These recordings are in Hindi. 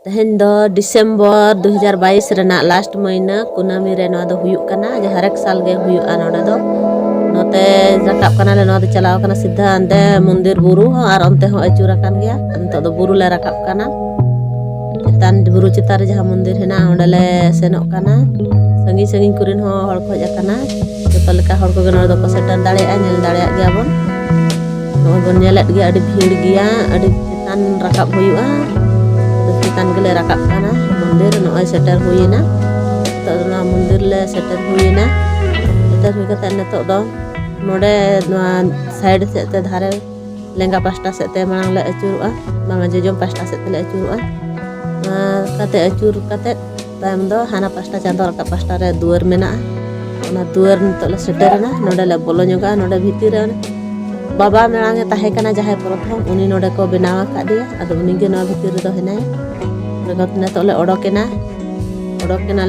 तेहन दो डिसेम्बर 2022 रेना लास्ट महीना कुनामी रे नवा दो हुयुक कना जे हर एक साल गे हुयुआ नोडे दो नोते रकाब कना ले नवा दो चलाव कना सीधा अंते मंदिर बुरु और अंते हो अचूर अकान गया अंते दो बुरु ले रकाब कना चितान बुरु चितार जहां मंदिर हेना ओंडे ले सेनोक कना संगी संगी कुरिन हो हड़ खोज कना जतो लेका हड़ को गनो दो को सेटर दाड़े आ नेल दाड़े गया बोन नो बोन नेलेट गया अडी भीड़ गया अडी चितान रकाब हुयुआ चितान गले रकाब कना मंदिर नोय सेटर हुइना तो ना मंदिर ले सेटर हुइना सेटर हुइ कते नतो दो नोडे नोआ साइड से ते धारे लेंगा पास्टा से ते मांग ले अचुरुआ मांगा जोजम पास्टा से ते ले अचुरुआ कते अचुर कते तायम दो हाना पास्टा चांदो रकाब पास्टा रे दुआर मेना ओना दुआर नतो ले सेटरना नोडे ले बोलो जोगा नोडे भीतिर रे बाबा मेलांगे ताहे कना जहाय प्रथम उनी नोडे को बनावा का दिया अदो उनी गे नोआ भीतिर दो हेनाय रगत नतो ले ओडोकेना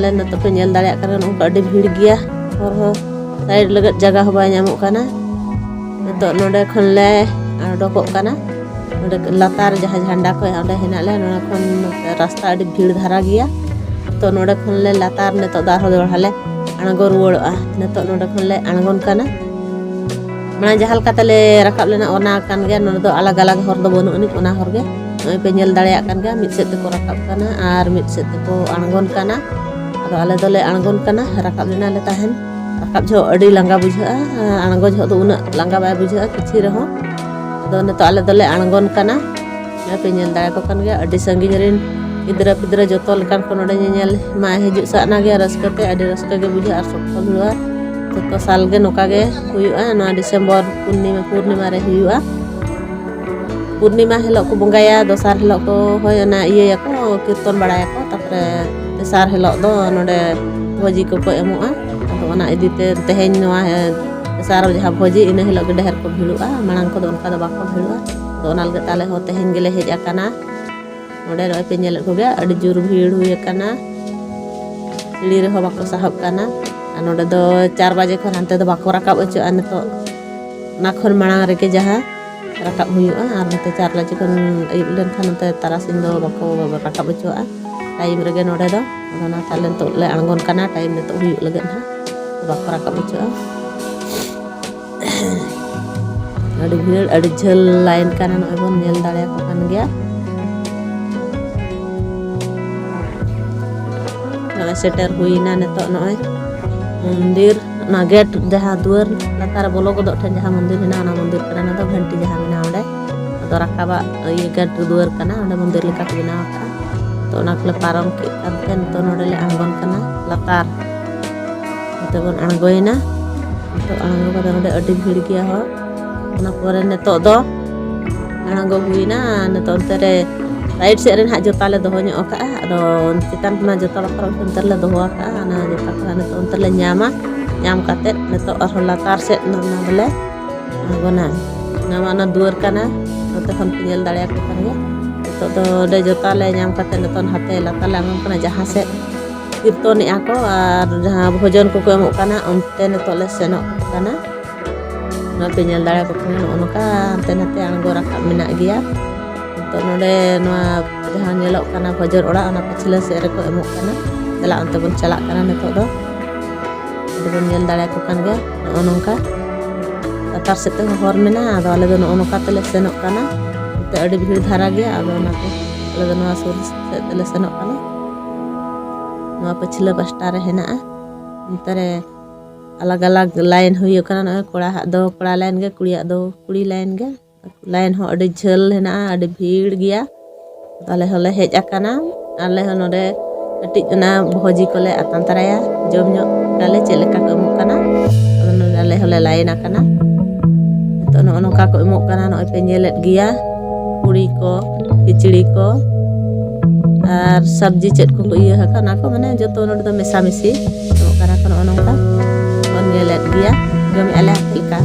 ले नतो पे नेल दाड़े कारण उनका अडी भीड़ गया और हो साइड लगत जगह हो बाय नामो कना नतो नोडे खन ले ओडोको कना नोडे लातार जहां झंडा को ओडे हेना ले नोडे खन रास्ता अडी भीड़ धारा गया तो नोडे खन ले लातार नतो दार हो दोड़ाले अणगो रुवड़आ नतो नोडे खन ले अणगोन कना माने जहाल कातले रकाब लेना ओना कान गया नोडे दो अलग अलग हर दो बनु अनिक ओना हर गे नोय पे नेल दाड़े कान गया मिद सेत को रकाब कना आर मिद सेत को अणगोन कना अदो आले दोले अणगोन कना रकाब लेना ले ताहेन रकाब जो अडी लंगा बुझा अणगो जो दो उना लंगा बाय बुझा किछि रहो अदो नतो आले दोले अणगोन कना नोय पे नेल दाड़े को कान गया अडी संगी जरिन गिदरा पिदरा जतो लकान को नोडे नेल मा हिजु साना गया रसकते अडी रसका गे बुझा आर सफल हुआ तो साल गे नोका गे हुयुआ ना डिसेम्बर पूर्णिमा रे हुयुआ पूर्णिमा हिलो को बंगाया दोसार हिलो को होय ना इये को कीर्तन बड़ाया को तापरे तेसार हिलो दो नोडे भोजी को एमोआ तो ओना इदीते तेहेन नवा तेसार जहां भोजी इन हिलो गे डेहर को भिड़ुआ मांग को उनका दो बाको भिड़ुआ तो ओनाल गे ताले हो तेहेन गेले हेज आकाना नोडे रोय पे नेल को गे अडी जुर भीड़ हुय काना सीढ़ी रे हो बाको साहब काना नोडे दो 4 बजे खन अंते दो बाको रकाब अचो अन तो ना खन मांग रे के जहां रकाब हुयुआ आर नते 4 बजे खन अयुब लेन खन नते तारासिन दो बाको रकाब अचो टाइम रे गे नोडे दो ओना ताले तो ले अणगोन काना टाइम ने तो हुयुग लगे ना बाको रकाब अचो अडी भीड़ अडी झल लाइन काना नोय बोन नेल दाड़े को कान गया नोय सेटर हुइना नतो नोय मंदिर ना गेट जहां दुआर लातार बोलो को ठन जहां मंदिर हेना ना मंदिर कना दो घंटी जहां मेना ओडे तो रकाबा ये गेट दुआर कना ओडे मंदिर लेका बिना का तो ना कले पारम के कान तो नोडे ले अणगोन कना लातार तो बन अणगोइना तो अणगो का नोडे अडी भीड़ गया हो ना पोरे नेतो दो अणगो हुइना नेतो अंतरे राइट से रेन हा जोता ले दोहो ᱧᱚᱜ का अदो चितान ना जोता बकरा अंतर ले दोहो का ना जोता का नेतो अंतर ले ᱧᱟᱢᱟ ᱧᱟᱢ काते नेतो और लातार से ना बोले गोना नामा ना दुआर कना नते खन पिनेल दाड़े को kan ge नेतो दो दे जोता ले ᱧाम काते नेतो हाते लातार ले अंगन कना जहां से कीर्तन आको और जहां भोजन को एमो कना अंते नेतो ले सेनो कना ना पिनेल दाड़े को kan ओनका अंते नते अणगो रकाब मेना गया तो नोडे नोआ जहां नेलो कना भोजन ओड़ा ओना पछले से रे को एमो कना चला अंते बन चला कना नेतो दो बन नेल दाड़े को kan गे ओनका लातार से ते हर मेना आदो आले दो ओनका तले सेनो कना ते अडी भीड़ धारा गया आदो ना को आले दो नोआ सुर से तले सेनो कना नोआ पछले पास्टा रे हेना अंतरे अलग अलग लाइन हुयो कना न कोड़ा दो कोड़ा लाइन गे कुड़िया दो कुड़ी लाइन गे लाइन हो अडी झल हेना अडी भीड़ गया ताले हले हेज आकाना आले हो नोडे कटी ना भोजी कोले आतान तराया जम ᱧᱚᱜ डाले चेलेका को एमो काना आले हले लाइन आकाना तो नो का को एमो काना नोय पे नेलेट गया कुड़ी को खिचड़ी को और सब्जी चेट को इया हका ना को माने जतो नोडे दो मेसा मिसी एमो काना को नो का नेलेट गया जम आले हका